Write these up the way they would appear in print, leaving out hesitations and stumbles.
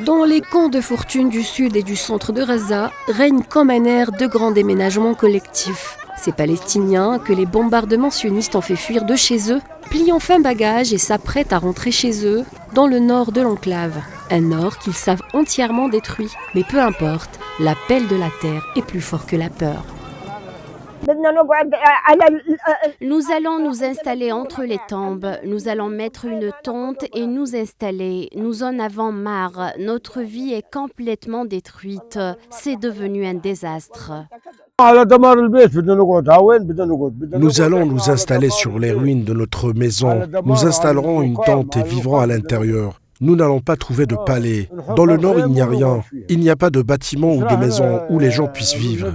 Dans les camps de fortune du sud et du centre de Gaza, règne comme un air de grand déménagement collectif. Ces Palestiniens que les bombardements sionistes ont fait fuir de chez eux, plient enfin bagage et s'apprêtent à rentrer chez eux, dans le nord de l'enclave. Un nord qu'ils savent entièrement détruit. Mais peu importe, l'appel de la terre est plus fort que la peur. Nous allons nous installer entre les tombes, nous allons mettre une tente et nous installer. Nous en avons marre, notre vie est complètement détruite, c'est devenu un désastre. Nous allons nous installer sur les ruines de notre maison. Nous installerons une tente et vivrons à l'intérieur. Nous n'allons pas trouver de palais. Dans le nord, il n'y a rien. Il n'y a pas de bâtiment ou de maison où les gens puissent vivre.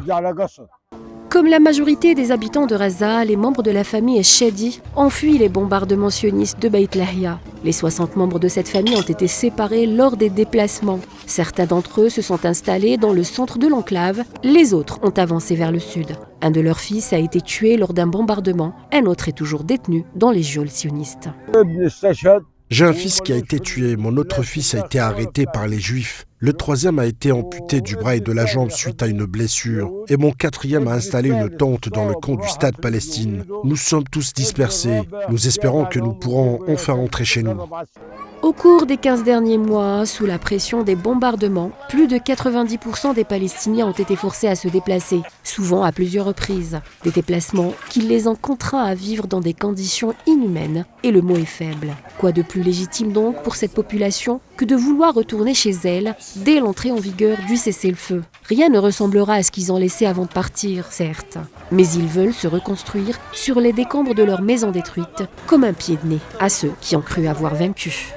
Comme la majorité des habitants de Gaza, les membres de la famille Eshedi ont fui les bombardements sionistes de Beit Lahia. Les 60 membres de cette famille ont été séparés lors des déplacements. Certains d'entre eux se sont installés dans le centre de l'enclave, les autres ont avancé vers le sud. Un de leurs fils a été tué lors d'un bombardement, un autre est toujours détenu dans les geôles sionistes. J'ai un fils qui a été tué, mon autre fils a été arrêté par les Juifs. Le troisième a été amputé du bras et de la jambe suite à une blessure. Et mon quatrième a installé une tente dans le camp du stade Palestine. Nous sommes tous dispersés. Nous espérons que nous pourrons enfin rentrer chez nous. Au cours des 15 derniers mois, sous la pression des bombardements, plus de 90% des Palestiniens ont été forcés à se déplacer, souvent à plusieurs reprises. Des déplacements qui les ont contraints à vivre dans des conditions inhumaines, et le mot est faible. Quoi de plus légitime donc pour cette population que de vouloir retourner chez elle dès l'entrée en vigueur du cessez-le-feu. Rien ne ressemblera à ce qu'ils ont laissé avant de partir, certes, mais ils veulent se reconstruire sur les décombres de leur maison détruite, comme un pied de nez à ceux qui ont cru avoir vaincu.